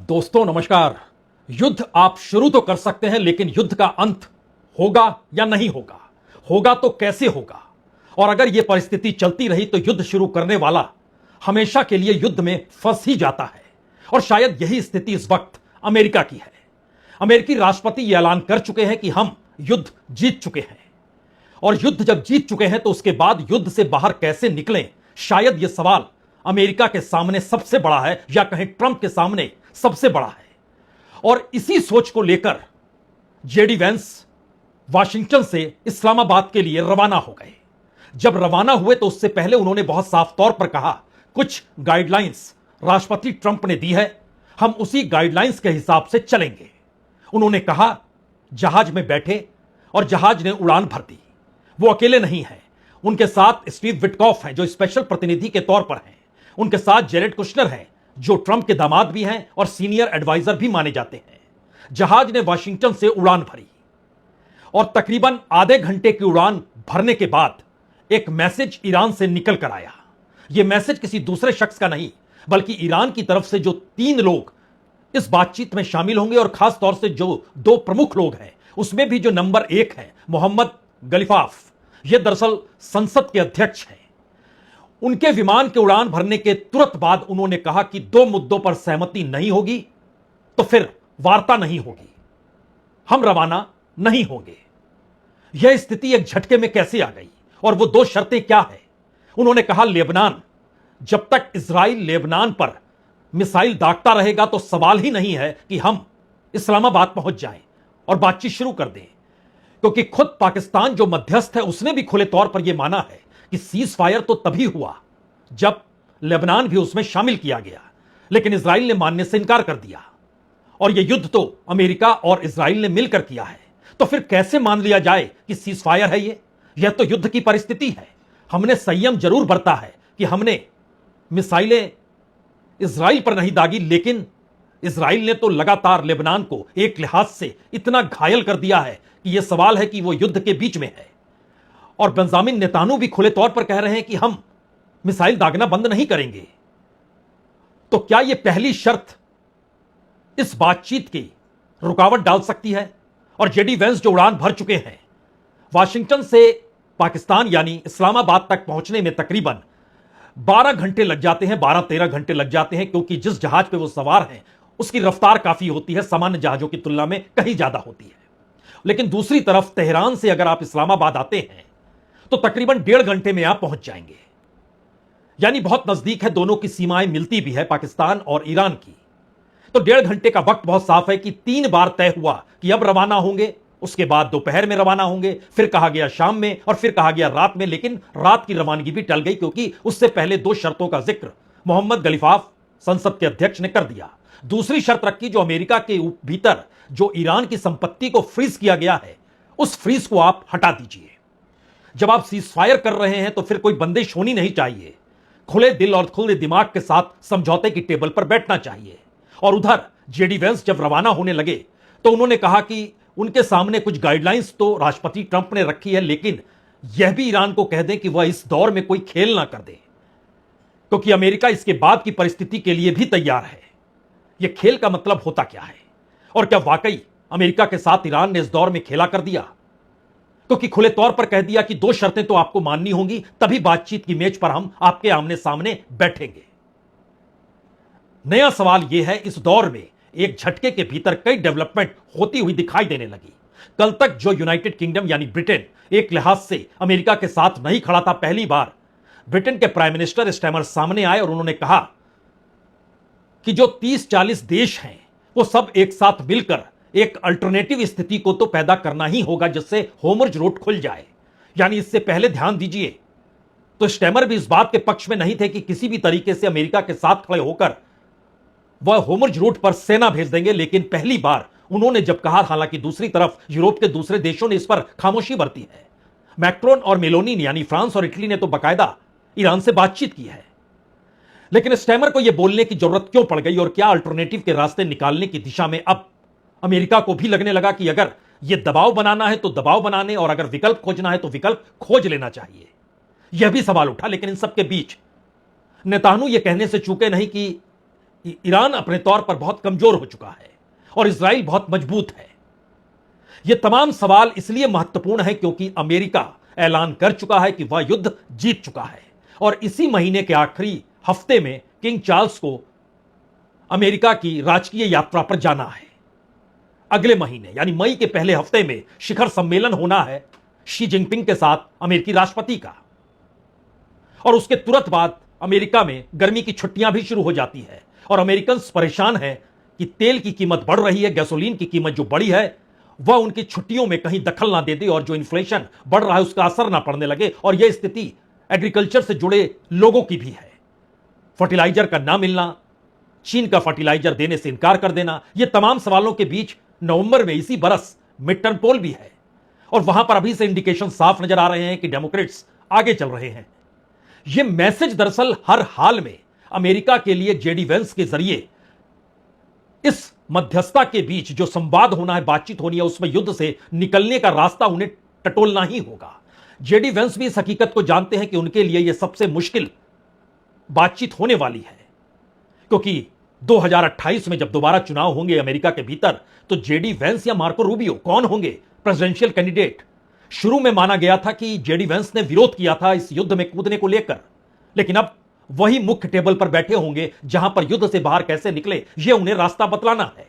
दोस्तों नमस्कार। युद्ध आप शुरू तो कर सकते हैं, लेकिन युद्ध का अंत होगा या नहीं होगा, होगा तो कैसे होगा, और अगर यह परिस्थिति चलती रही तो युद्ध शुरू करने वाला हमेशा के लिए युद्ध में फंस ही जाता है। और शायद यही स्थिति इस वक्त अमेरिका की है। अमेरिकी राष्ट्रपति यह ऐलान कर चुके हैं कि हम युद्ध जीत चुके हैं, और युद्ध जब जीत चुके हैं तो उसके बाद युद्ध से बाहर कैसे निकलें, शायद यह सवाल अमेरिका के सामने सबसे बड़ा है, या कहें ट्रंप के सामने सबसे बड़ा है। और इसी सोच को लेकर जेडी वेंस वाशिंगटन से इस्लामाबाद के लिए रवाना हो गए। जब रवाना हुए तो उससे पहले उन्होंने बहुत साफ तौर पर कहा, कुछ गाइडलाइंस राष्ट्रपति ट्रंप ने दी है, हम उसी गाइडलाइंस के हिसाब से चलेंगे। उन्होंने कहा, जहाज में बैठे और जहाज ने उड़ान भर दी। वो अकेले नहीं हैं, उनके साथ स्टीव विटकॉफ हैं जो स्पेशल प्रतिनिधि के तौर पर हैं। उनके साथ जेरेड कुशनर हैं जो ट्रंप के दामाद भी हैं और सीनियर एडवाइजर भी माने जाते हैं। जहाज ने वाशिंगटन से उड़ान भरी और तकरीबन आधे घंटे की उड़ान भरने के बाद एक मैसेज ईरान से निकल कर आया। यह मैसेज किसी दूसरे शख्स का नहीं, बल्कि ईरान की तरफ से जो 3 लोग इस बातचीत में शामिल होंगे, और खास तौर से जो 2 प्रमुख लोग हैं, उसमें भी जो नंबर 1 है मोहम्मद गलिफाफ, यह दरअसल संसद के अध्यक्ष हैं। उनके विमान के उड़ान भरने के तुरंत बाद उन्होंने कहा कि 2 मुद्दों पर सहमति नहीं होगी तो फिर वार्ता नहीं होगी, हम रवाना नहीं होंगे। यह स्थिति एक झटके में कैसे आ गई, और वो 2 शर्तें क्या है? उन्होंने कहा, लेबनान, जब तक इजराइल लेबनान पर मिसाइल दागता रहेगा तो सवाल ही नहीं है कि हम इस्लामाबाद पहुंच जाएं और बातचीत शुरू कर दें, क्योंकि खुद पाकिस्तान जो मध्यस्थ है उसने भी खुले तौर पर यह माना है कि सीज फायर तो तभी हुआ जब लेबनान भी उसमें शामिल किया गया, लेकिन इजराइल ने मानने से इनकार कर दिया। और यह युद्ध तो अमेरिका और इजराइल ने मिलकर किया है, तो फिर कैसे मान लिया जाए कि सीज फायर है? यह तो युद्ध की परिस्थिति है। हमने संयम जरूर बरता है कि हमने मिसाइलें इजराइल पर नहीं दागी, लेकिन इजराइल ने तो लगातार लेबनान को एक लिहाज से इतना घायल कर दिया है कि यह सवाल है कि वो युद्ध के बीच में है। और बेंजामिन नेतान्याहू भी खुले तौर पर कह रहे हैं कि हम मिसाइल दागना बंद नहीं करेंगे। तो क्या यह पहली शर्त इस बातचीत की रुकावट डाल सकती है? और जेडी वेंस जो उड़ान भर चुके हैं, वाशिंगटन से पाकिस्तान यानी इस्लामाबाद तक पहुंचने में तकरीबन 12 घंटे लग जाते हैं, 12-13 घंटे लग जाते हैं, क्योंकि जिस जहाज पे वो सवार हैं उसकी रफ्तार काफी होती है, सामान्य जहाजों की तुलना में कहीं ज्यादा होती है। लेकिन दूसरी तरफ तेहरान से अगर आप इस्लामाबाद आते हैं तो तकरीबन 1.5 घंटे में आप पहुंच जाएंगे, यानी बहुत नजदीक है। दोनों की सीमाएं मिलती भी है, पाकिस्तान और ईरान की। तो 1.5 घंटे का वक्त बहुत साफ है कि 3 बार तय हुआ कि अब रवाना होंगे, उसके बाद दोपहर में रवाना होंगे, फिर कहा गया शाम में, और फिर कहा गया रात में। लेकिन रात की रवानगी भी टल गई, क्योंकि उससे पहले 2 शर्तों का जिक्र मोहम्मद गलिफाफ संसद के अध्यक्ष ने कर दिया। दूसरी शर्त रखी, जो अमेरिका के भीतर जो ईरान की संपत्ति को फ्रीज किया गया है, उस फ्रीज को आप हटा दीजिए। जब आप सीज फायर कर रहे हैं तो फिर कोई बंदिश होनी नहीं चाहिए, खुले दिल और खुले दिमाग के साथ समझौते की टेबल पर बैठना चाहिए। और उधर जेडी वेंस जब रवाना होने लगे तो उन्होंने कहा कि उनके सामने कुछ गाइडलाइंस तो राष्ट्रपति ट्रंप ने रखी है, लेकिन यह भी ईरान को कह दें कि वह इस दौर में कोई खेल ना कर दे, क्योंकि अमेरिका इसके बाद की परिस्थिति के लिए भी तैयार है। यह खेल का मतलब होता क्या है, और क्या वाकई अमेरिका के साथ ईरान ने इस दौर में खेला कर दिया? क्योंकि खुले तौर पर कह दिया कि 2 शर्तें तो आपको माननी होंगी, तभी बातचीत की मेज पर हम आपके आमने सामने बैठेंगे। नया सवाल यह है, इस दौर में एक झटके के भीतर कई डेवलपमेंट होती हुई दिखाई देने लगी। कल तक जो यूनाइटेड किंगडम यानी ब्रिटेन एक लिहाज से अमेरिका के साथ नहीं खड़ा था, पहली बार ब्रिटेन के प्राइम मिनिस्टर स्टैमर सामने आए और उन्होंने कहा कि जो 30-40 देश हैं वो सब एक साथ मिलकर एक अल्टरनेटिव स्थिति को तो पैदा करना ही होगा, जिससे होमर्ज रोड खुल जाए। यानी इससे पहले ध्यान दीजिए तो स्टैमर भी इस बात के पक्ष में नहीं थे कि किसी भी तरीके से अमेरिका के साथ खड़े होकर वह होमर्ज रोड पर सेना भेज देंगे, लेकिन पहली बार उन्होंने जब कहा, हालांकि दूसरी तरफ यूरोप के दूसरे देशों ने इस पर खामोशी बरती है। मैक्रोन और मेलोनी यानी फ्रांस और इटली ने तो बाकायदा ईरान से बातचीत की है, लेकिन स्टैमर को यह बोलने की जरूरत क्यों पड़ गई, और क्या अल्टरनेटिव के रास्ते निकालने की दिशा में अब अमेरिका को भी लगने लगा कि अगर यह दबाव बनाना है तो दबाव बनाने, और अगर विकल्प खोजना है तो विकल्प खोज लेना चाहिए? यह भी सवाल उठा। लेकिन इन सबके बीच नेतान्याहू यह कहने से चूके नहीं कि ईरान अपने तौर पर बहुत कमजोर हो चुका है और इजराइल बहुत मजबूत है। यह तमाम सवाल इसलिए महत्वपूर्ण है क्योंकि अमेरिका ऐलान कर चुका है कि वह युद्ध जीत चुका है और इसी महीने के आखिरी हफ्ते में किंग चार्ल्स को अमेरिका की राजकीय यात्रा पर जाना है। अगले महीने यानी मई के पहले हफ्ते में शिखर सम्मेलन होना है शी जिनपिंग के साथ अमेरिकी राष्ट्रपति का, और उसके तुरंत बाद अमेरिका में गर्मी की छुट्टियां भी शुरू हो जाती है और अमेरिकन परेशान हैं कि तेल की कीमत बढ़ रही है, गैसोलीन की कीमत जो बढ़ी है वह उनकी छुट्टियों में कहीं दखल ना दे दे और जो इन्फ्लेशन बढ़ रहा है उसका असर ना पड़ने लगे। और यह स्थिति एग्रीकल्चर से जुड़े लोगों की भी है। फर्टिलाइजर का ना मिलना, चीन का फर्टिलाइजर देने से इनकार कर देना, यह तमाम सवालों के बीच नवंबर में इसी बरस मिड टर्म पोल भी है और वहां पर अभी से इंडिकेशन साफ नजर आ रहे हैं कि डेमोक्रेट्स आगे चल रहे हैं। यह मैसेज दरअसल हर हाल में अमेरिका के लिए जेडी वेंस के जरिए इस मध्यस्थता के बीच जो संवाद होना है, बातचीत होनी है, उसमें युद्ध से निकलने का रास्ता उन्हें टटोलना ही होगा। जेडी वेंस भी इस हकीकत को जानते हैं कि उनके लिए यह सबसे मुश्किल बातचीत होने वाली है क्योंकि 2028 में जब दोबारा चुनाव होंगे अमेरिका के भीतर तो जेडी वेंस या मार्को रूबियो कौन होंगे प्रेसिडेंशियल कैंडिडेट। शुरू में माना गया था कि जेडी वेंस ने विरोध किया था इस युद्ध में कूदने को लेकर, लेकिन अब वही मुख्य टेबल पर बैठे होंगे जहां पर युद्ध से बाहर कैसे निकले यह उन्हें रास्ता बतलाना है।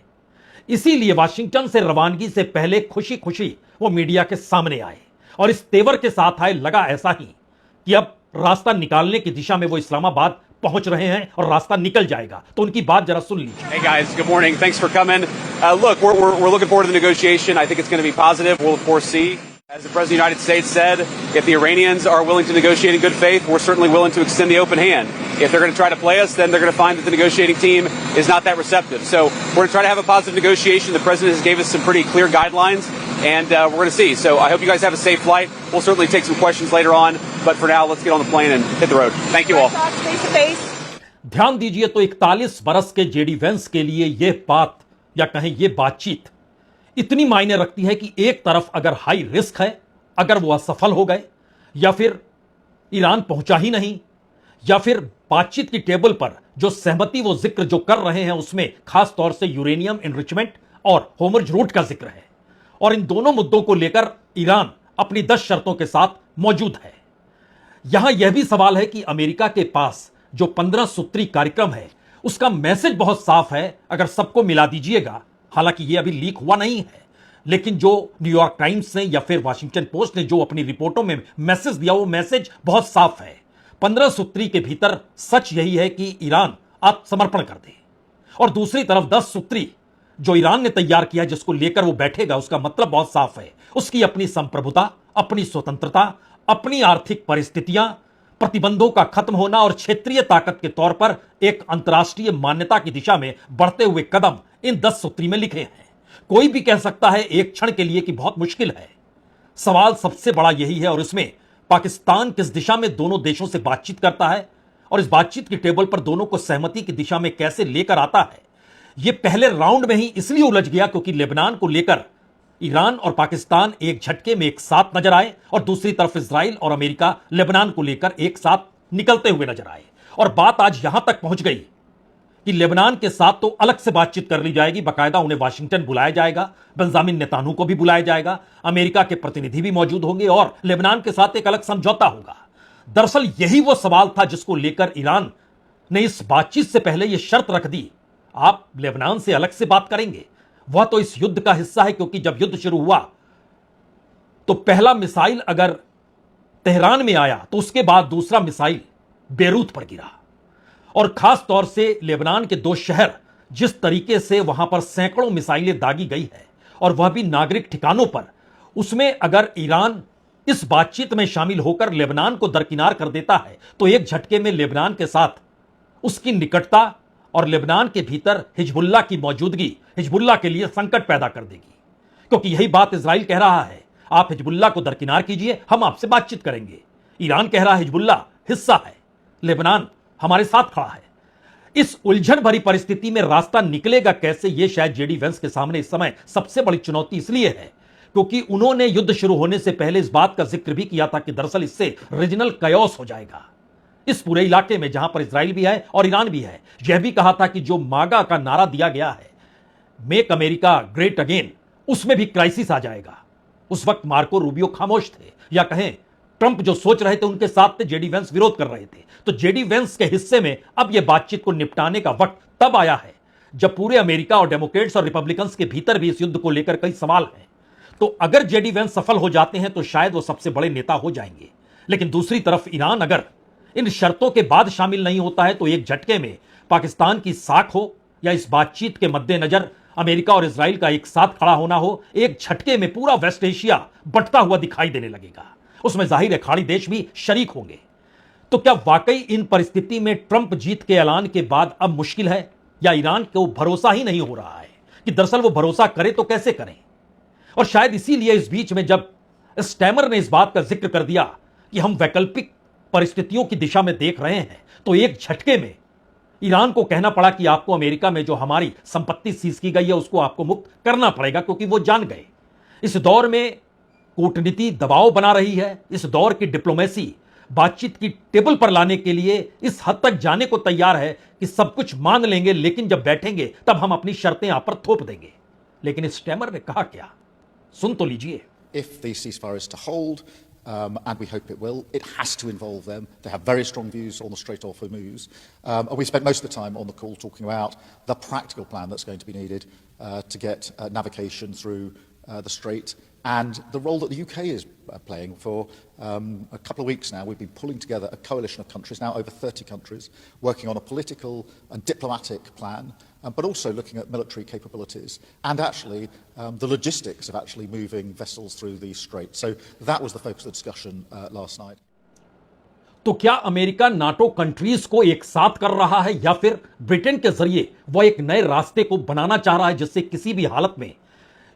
इसीलिए वाशिंगटन से रवानगी से पहले खुशी खुशी वो मीडिया के सामने आए और इस तेवर के साथ आए, लगा ऐसा ही कि अब रास्ता निकालने की दिशा में वो इस्लामाबाद पहुंच रहे हैं और रास्ता निकल जाएगा। तो उनकी बात जरा सुन लीजिए। Hey guys, good morning. Thanks for coming. Look, we're looking forward to the negotiation. I think it's going to be positive. We'll of course see. As the President of the United States said, if the Iranians are willing to negotiate in good faith, we're certainly willing to extend the open hand. If they're going to try to play us, then they're going to find that the negotiating team is not that receptive. So we're going to try to have a positive negotiation. The President has gave us some pretty clear guidelines, and we're going to see. So I hope you guys have a safe flight. We'll certainly take some questions later on, but for now, let's get on the plane and hit the road. Thank you all. ध्यान दीजिए तो 41 बरस के JD Vance के लिए यह बात या कहें यह बातचीत इतनी मायने रखती है कि एक तरफ अगर हाई रिस्क है, अगर वो असफल हो गए या फिर ईरान पहुंचा ही नहीं या फिर बातचीत की टेबल पर जो सहमति वो जिक्र जो कर रहे हैं उसमें खास तौर से यूरेनियम एनरिचमेंट और होमर्ज रूट का जिक्र है और इन दोनों मुद्दों को लेकर ईरान अपनी 10 शर्तों के साथ मौजूद है। यहां यह भी सवाल है कि अमेरिका के पास जो 15 सूत्री कार्यक्रम है उसका मैसेज बहुत साफ है, अगर सबको मिला दीजिएगा। हालांकि यह अभी लीक हुआ नहीं है, लेकिन जो न्यूयॉर्क टाइम्स ने या फिर वाशिंगटन पोस्ट ने जो अपनी रिपोर्टों में मैसेज दिया वो मैसेज बहुत साफ है। 15 सूत्री के भीतर सच यही है कि ईरान आत्मसमर्पण कर दे और दूसरी तरफ 10 सूत्री जो ईरान ने तैयार किया जिसको लेकर वो बैठेगा उसका मतलब बहुत साफ है, उसकी अपनी संप्रभुता, अपनी स्वतंत्रता, अपनी आर्थिक परिस्थितियां, प्रतिबंधों का खत्म होना और क्षेत्रीय ताकत के तौर पर एक अंतर्राष्ट्रीय मान्यता की दिशा में बढ़ते हुए कदम इन 10 सूत्री में लिखे हैं। कोई भी कह सकता है एक क्षण के लिए कि बहुत मुश्किल है। सवाल सबसे बड़ा यही है और इसमें पाकिस्तान किस दिशा में दोनों देशों से बातचीत करता है और इस बातचीत की टेबल पर दोनों को सहमति की दिशा में कैसे लेकर आता है। यह पहले राउंड में ही इसलिए उलझ गया क्योंकि लेबनान को लेकर ईरान और पाकिस्तान एक झटके में एक साथ नजर आए और दूसरी तरफ इजराइल और अमेरिका लेबनान को लेकर एक साथ निकलते हुए नजर आए और बात आज यहां तक पहुंच गई कि लेबनान के साथ तो अलग से बातचीत कर ली जाएगी, बाकायदा उन्हें वाशिंगटन बुलाया जाएगा, बेंजामिन नेतान्याहू को भी बुलाया जाएगा, अमेरिका के प्रतिनिधि भी मौजूद होंगे और लेबनान के साथ एक अलग समझौता होगा। दरअसल यही वो सवाल था जिसको लेकर ईरान ने इस बातचीत से पहले यह शर्त रख दी, आप लेबनान से अलग से बात करेंगे, वह तो इस युद्ध का हिस्सा है क्योंकि जब युद्ध शुरू हुआ तो पहला मिसाइल अगर तेहरान में आया तो उसके बाद दूसरा मिसाइल बेरूत पर गिरा और खास तौर से लेबनान के 2 शहर जिस तरीके से वहां पर सैकड़ों मिसाइलें दागी गई है और वह भी नागरिक ठिकानों पर, उसमें अगर ईरान इस बातचीत में शामिल होकर लेबनान को दरकिनार कर देता है तो एक झटके में लेबनान के साथ उसकी निकटता और लेबनान के भीतर हिजबुल्लाह की मौजूदगी हिजबुल्लाह के लिए संकट पैदा कर देगी, क्योंकि यही बात इजराइल कह रहा है, आप हिजबुल्लाह को दरकिनार कीजिए, हम आपसे बातचीत करेंगे। ईरान कह रहा है हिजबुल्लाह हिस्सा है, लेबनान हमारे साथ खड़ा है। इस उलझन भरी परिस्थिति में रास्ता निकलेगा कैसे, यह शायद जेडी वेंस के सामने इस समय सबसे बड़ी चुनौती इसलिए है क्योंकि उन्होंने युद्ध शुरू होने से पहले इस बात का जिक्र भी किया था कि दरअसल इससे रीजनल कयास हो जाएगा, इस पूरे इलाके में जहां पर इजराइल भी है और ईरान भी है। यह भी कहा था कि जो मागा का नारा दिया गया है, मेक अमेरिका ग्रेट अगेन, उसमें भी क्राइसिस आ जाएगा। उस वक्त मार्को रूबियो खामोश थे, या कहें ट्रंप जो सोच रहे थे उनके साथ थे, जेडी वेंस विरोध कर रहे थे। तो जेडी वेंस के हिस्से में अब यह बातचीत को निपटाने का वक्त तब आया है जब पूरे अमेरिका और डेमोक्रेट्स और रिपब्लिकन्स के भीतर भी इस युद्ध को लेकर कई सवाल हैं। तो अगर जेडी वेंस सफल हो जाते हैं तो शायद वो सबसे बड़े नेता हो जाएंगे, लेकिन दूसरी तरफ ईरान अगर इन शर्तों के बाद शामिल नहीं होता है तो एक झटके में पाकिस्तान की साख हो या इस बातचीत के मद्देनजर अमेरिका और इजराइल का एक साथ खड़ा होना हो, एक झटके में पूरा वेस्ट एशिया बंटता हुआ दिखाई देने लगेगा। उसमें जाहिर है खाड़ी देश भी शरीक होंगे। तो क्या वाकई इन परिस्थिति में ट्रंप जीत के ऐलान के बाद अब मुश्किल है, या ईरान को भरोसा ही नहीं हो रहा है कि दरअसल वो भरोसा करे तो कैसे करें? और शायद इसीलिए इस बीच में जब स्टैमर ने इस बात का जिक्र कर दिया कि हम वैकल्पिक परिस्थितियों की दिशा में देख रहे हैं, तो एक झटके में ईरान को कहना पड़ा कि आपको अमेरिका में जो हमारी संपत्ति सीज की गई है उसको आपको मुक्त करना पड़ेगा, क्योंकि वो जान गए इस दौर में कूटनीति दबाव बना रही है। इस दौर की डिप्लोमेसी बातचीत की टेबल पर लाने के लिए इस हद तक जाने को तैयार है कि सब कुछ मान लेंगे, लेकिन जब बैठेंगे तब हम अपनी शर्तें आप पर थोप देंगे। लेकिन स्टैमर ने कहा क्या, सुन तो लीजिए। If the ceasefire is to hold, and we hope it will, it has to involve them. They have very strong views on the Strait of Hormuz. And we spent most of the time on the call talking about the practical plan that's going to be needed to get navigation through the Strait, and the role that the UK is playing. For a couple of weeks now, we've been pulling together a coalition of countries, now over 30 countries, working on a political and diplomatic plan, but also looking at military capabilities and actually the logistics of actually moving vessels through the Strait. So that was the focus of the discussion last night. तो क्या America NATO countries को एक साथ कर रहा है, या फिर ब्रिटेन के जरिए वह एक नए रास्ते को बनाना चाह रहा है जिससे किसी भी हालत में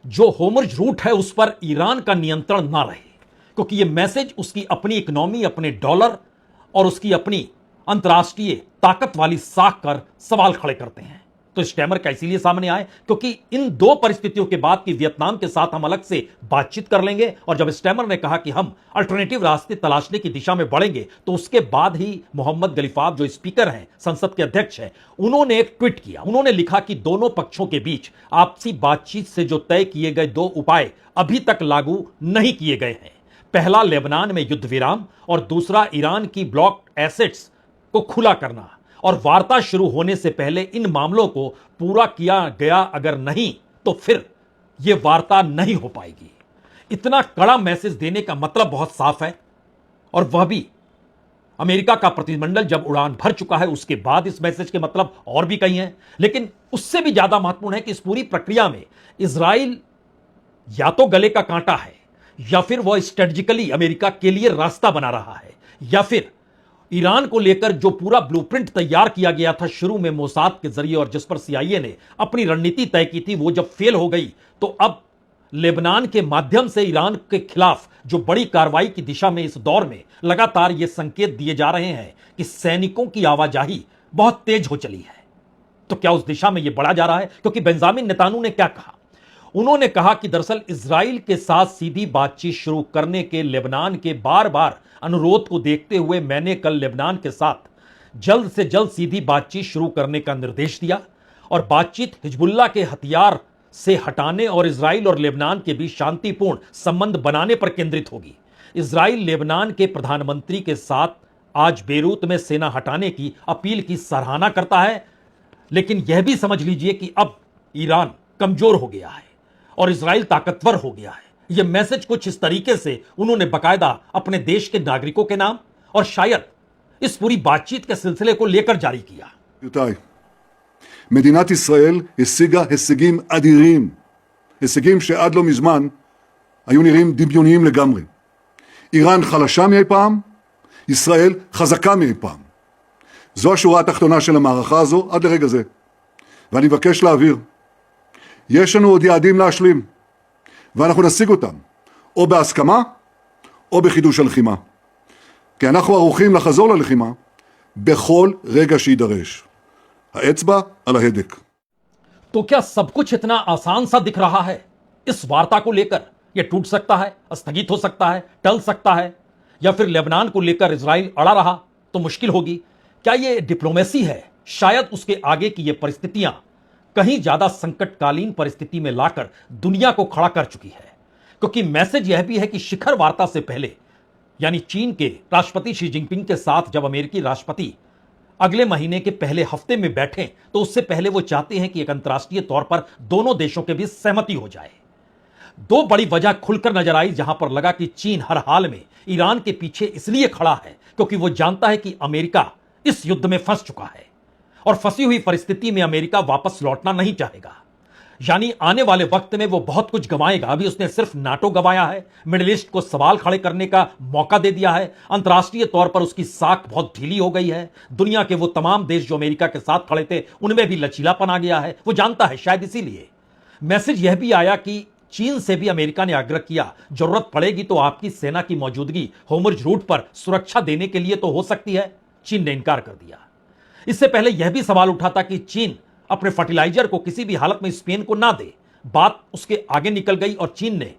जो होमर्ज रूट है उस पर ईरान का नियंत्रण ना रहे? क्योंकि यह मैसेज उसकी अपनी इकोनॉमी, अपने डॉलर और उसकी अपनी अंतर्राष्ट्रीय ताकत वाली साख कर सवाल खड़े करते हैं। तो स्टैमर का इसीलिए सामने आए क्योंकि इन दो परिस्थितियों के बाद कि वियतनाम के साथ हम अलग से बातचीत कर लेंगे, और जब स्टैमर ने कहा कि हम अल्टरनेटिव रास्ते तलाशने की दिशा में बढ़ेंगे, तो उसके बाद ही मोहम्मद गलीफाफ जो स्पीकर हैं, संसद के अध्यक्ष हैं, उन्होंने एक ट्वीट किया। उन्होंने लिखा कि दोनों पक्षों के बीच आपसी बातचीत से जो तय किए गए दो उपाय अभी तक लागू नहीं किए गए हैं। पहला लेबनान में युद्ध विराम और दूसरा ईरान की ब्लॉक्ड एसेट्स को खुला करना, और वार्ता शुरू होने से पहले इन मामलों को पूरा किया गया अगर नहीं तो फिर यह वार्ता नहीं हो पाएगी। इतना कड़ा मैसेज देने का मतलब बहुत साफ है, और वह भी अमेरिका का प्रतिनिधिमंडल जब उड़ान भर चुका है उसके बाद इस मैसेज के मतलब और भी कई हैं। लेकिन उससे भी ज्यादा महत्वपूर्ण है कि इस पूरी प्रक्रिया में इजराइल या तो गले का कांटा है, या फिर वह स्ट्रेटेजिकली अमेरिका के लिए रास्ता बना रहा है, या फिर ईरान को लेकर जो पूरा ब्लूप्रिंट तैयार किया गया था शुरू में मोसाद के जरिए और जिस पर सीआईए ने अपनी रणनीति तय की थी, वो जब फेल हो गई, तो अब लेबनान के माध्यम से ईरान के खिलाफ जो बड़ी कार्रवाई की दिशा में इस दौर में लगातार ये संकेत दिए जा रहे हैं कि सैनिकों की आवाजाही बहुत तेज हो चली है। तो क्या उस दिशा में यह बढ़ा जा रहा है? क्योंकि बेंजामिन नेतान्याहू ने क्या कहा? उन्होंने कहा कि दरअसल इजराइल के साथ सीधी बातचीत शुरू करने के लेबनान के बार बार अनुरोध को देखते हुए मैंने कल लेबनान के साथ जल्द से जल्द सीधी बातचीत शुरू करने का निर्देश दिया, और बातचीत हिजबुल्लाह के हथियार से हटाने और इजराइल और लेबनान के बीच शांतिपूर्ण संबंध बनाने पर केंद्रित होगी। इजराइल लेबनान के प्रधानमंत्री के साथ आज बेरूत में सेना हटाने की अपील की सराहना करता है, लेकिन यह भी समझ लीजिए कि अब ईरान कमजोर हो गया है और इजराइल ताकतवर हो गया है। यह मैसेज कुछ इस तरीके से उन्होंने बकायदा अपने देश के नागरिकों के नाम और शायद इस पूरी बातचीत के सिलसिले को लेकर जारी किया। מדינת ישראל השיגה הישגים אדירים, הישגים שעד לא מזמן היו נראים דמיוניים לגמרי. איראן חלשה מאי פעם, ישראל חזקה מאי פעם. זו השורה התחתונה של המערכה הזו עד לרגע זה. ואני מבקש להבהיר, יש לנו עוד יעדים להשלים, ואנחנו נשיג אותם, או בהסכמה, או בחידוש הלחימה. כי אנחנו ערוכים לחזור ללחימה בכל רגע שידרש. האצבע על ההדק. तो क्या सब कुछ इतना आसान सा दिख रहा है? इस वार्ता को लेकर यह टूट सकता है, स्थगित हो सकता है, टल सकता है, या फिर लेबनान को लेकर इजराइल अड़ा रहा तो मुश्किल होगी। क्या यह डिप्लोमेसी है? शायद उसके आगे की यह परिस्थितियां कहीं ज्यादा संकटकालीन परिस्थिति में लाकर दुनिया को खड़ा कर चुकी है, क्योंकि मैसेज यह भी है कि शिखर वार्ता से पहले, यानी चीन के राष्ट्रपति शी जिनपिंग के साथ जब अमेरिकी राष्ट्रपति अगले महीने के पहले हफ्ते में बैठें, तो उससे पहले वो चाहते हैं कि एक अंतर्राष्ट्रीय तौर पर दोनों देशों के बीच सहमति हो जाए। दो बड़ी वजह खुलकर नजर आई, जहां पर लगा कि चीन हर हाल में ईरान के पीछे इसलिए खड़ा है क्योंकि वो जानता है कि अमेरिका इस युद्ध में फंस चुका है और फंसी हुई परिस्थिति में अमेरिका वापस लौटना नहीं चाहेगा। यानी आने वाले वक्त में वो बहुत कुछ गंवाएगा। अभी उसने सिर्फ नाटो गंवाया है, मिडिल ईस्ट को सवाल खड़े करने का मौका दे दिया है, अंतर्राष्ट्रीय तौर पर उसकी साख बहुत ढीली हो गई है। दुनिया के वो तमाम देश जो अमेरिका के साथ खड़े थे, उनमें भी लचीलापन आ गया है। वो जानता है, शायद इसीलिए मैसेज यह भी आया कि चीन से भी अमेरिका ने आग्रह किया, जरूरत पड़ेगी तो आपकी सेना की मौजूदगी होर्मुज़ रूट पर सुरक्षा देने के लिए तो हो सकती है। चीन ने इनकार कर दिया। इससे पहले यह भी सवाल उठा था कि चीन अपने फर्टिलाइजर को किसी भी हालत में स्पेन को ना दे। बात उसके आगे निकल गई और चीन ने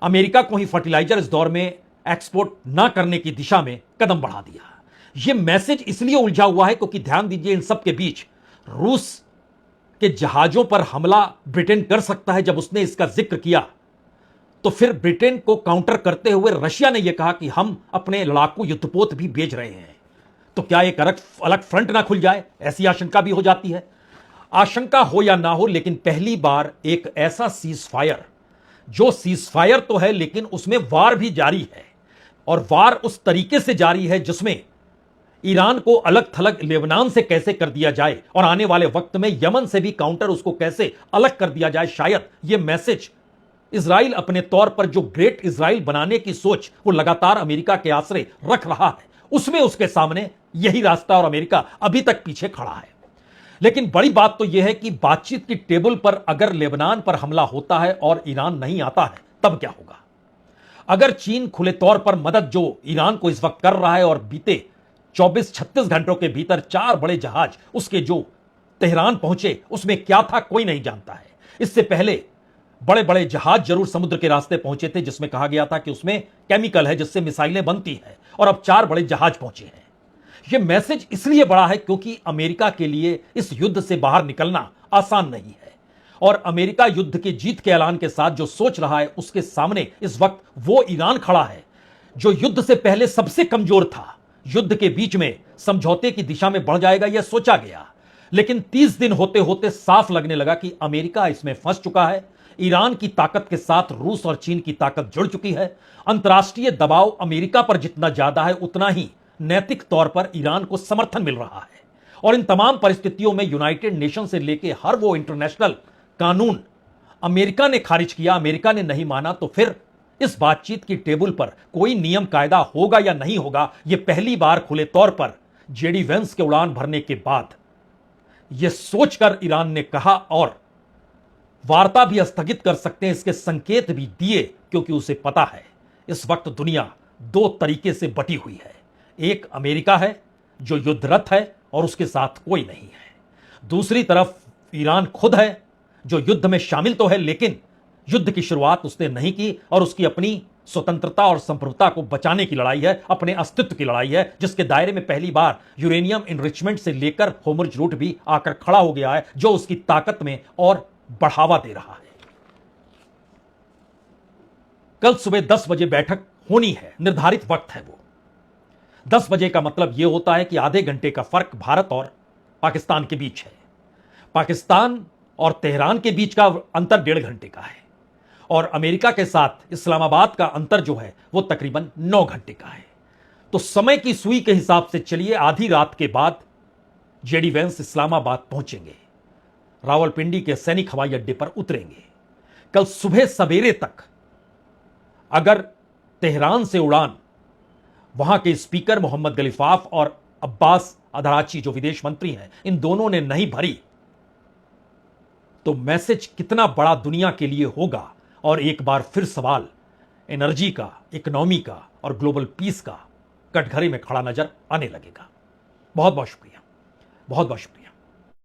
अमेरिका को ही फर्टिलाइजर इस दौर में एक्सपोर्ट ना करने की दिशा में कदम बढ़ा दिया। यह मैसेज इसलिए उलझा हुआ है क्योंकि ध्यान दीजिए, इन सब के बीच रूस के जहाजों पर हमला ब्रिटेन कर सकता है। जब उसने इसका जिक्र किया तो फिर ब्रिटेन को काउंटर करते हुए रशिया ने यह कहा कि हम अपने लड़ाकू युद्धपोत भी भेज रहे हैं। तो क्या एक अलग फ्रंट ना खुल जाए, ऐसी आशंका भी हो जाती है। आशंका हो या ना हो, लेकिन पहली बार एक ऐसा सीज फायर, जो सीज फायर तो है लेकिन उसमें वार भी जारी है, और वार उस तरीके से जारी है जिसमें ईरान को अलग थलग लेबनान से कैसे कर दिया जाए और आने वाले वक्त में यमन से भी काउंटर उसको कैसे अलग कर दिया जाए। शायद यह मैसेज इजराइल अपने तौर पर जो ग्रेट इजराइल बनाने की सोच वो लगातार अमेरिका के आश्रय रख रहा है, उसमें उसके सामने यही रास्ता, और अमेरिका अभी तक पीछे खड़ा है। लेकिन बड़ी बात तो यह है कि बातचीत की टेबल पर अगर लेबनान पर हमला होता है और ईरान नहीं आता है, तब क्या होगा? अगर चीन खुले तौर पर मदद जो ईरान को इस वक्त कर रहा है और बीते 24-36 घंटों के भीतर 4 बड़े जहाज उसके जो तेहरान पहुंचे, उसमें क्या था कोई नहीं जानता है। इससे पहले बड़े बड़े जहाज जरूर समुद्र के रास्ते पहुंचे थे, जिसमें कहा गया था कि उसमें केमिकल है जिससे मिसाइलें बनती है, और अब 4 बड़े जहाज पहुंचे हैं। यह मैसेज इसलिए बड़ा है क्योंकि अमेरिका के लिए इस युद्ध से बाहर निकलना आसान नहीं है, और अमेरिका युद्ध की जीत के ऐलान के साथ जो सोच रहा है, उसके सामने इस वक्त वो ईरान खड़ा है जो युद्ध से पहले सबसे कमजोर था। युद्ध के बीच में समझौते की दिशा में बढ़ जाएगा यह सोचा गया, लेकिन 30 दिन होते होते साफ लगने लगा कि अमेरिका इसमें फंस चुका है। ईरान की ताकत के साथ रूस और चीन की ताकत जुड़ चुकी है। अंतर्राष्ट्रीय दबाव अमेरिका पर जितना ज्यादा है, उतना ही नैतिक तौर पर ईरान को समर्थन मिल रहा है। और इन तमाम परिस्थितियों में यूनाइटेड नेशन से लेकर हर वो इंटरनेशनल कानून अमेरिका ने खारिज किया, अमेरिका ने नहीं माना। तो फिर इस बातचीत की टेबल पर कोई नियम कायदा होगा या नहीं होगा, यह पहली बार खुले तौर पर जेडी वेंस के उड़ान भरने के बाद यह सोचकर ईरान ने कहा, और वार्ता भी स्थगित कर सकते हैं, इसके संकेत भी दिए, क्योंकि उसे पता है इस वक्त दुनिया 2 तरीके से बटी हुई है। एक अमेरिका है जो युद्धरत है और उसके साथ कोई नहीं है। दूसरी तरफ ईरान खुद है जो युद्ध में शामिल तो है, लेकिन युद्ध की शुरुआत उसने नहीं की, और उसकी अपनी स्वतंत्रता और संप्रभुता को बचाने की लड़ाई है, अपने अस्तित्व की लड़ाई है, जिसके दायरे में पहली बार यूरेनियम इनरिचमेंट से लेकर होर्मुज़ रूट भी आकर खड़ा हो गया है, जो उसकी ताकत में और बढ़ावा दे रहा है। कल सुबह 10 बजे बैठक होनी है, निर्धारित वक्त है वो। 10 बजे का मतलब यह होता है कि आधे घंटे का फर्क भारत और पाकिस्तान के बीच है। पाकिस्तान और तेहरान के बीच का अंतर 1.5 घंटे का है, और अमेरिका के साथ इस्लामाबाद का अंतर जो है वो तकरीबन 9 घंटे का है। तो समय की सुई के हिसाब से चलिए, आधी रात के बाद जेडी वेंस इस्लामाबाद पहुंचेंगे, रावलपिंडी के सैनिक हवाई अड्डे पर उतरेंगे। कल सुबह सवेरे तक अगर तेहरान से उड़ान वहां के स्पीकर मोहम्मद गलीफाफ और अब्बास अधराची जो विदेश मंत्री हैं, इन दोनों ने नहीं भरी, तो मैसेज कितना बड़ा दुनिया के लिए होगा। और एक बार फिर सवाल एनर्जी का, इकोनॉमी का और ग्लोबल पीस का कटघरे में खड़ा नजर आने लगेगा। बहुत बहुत शुक्रिया, बहुत बहुत शुक्रिया।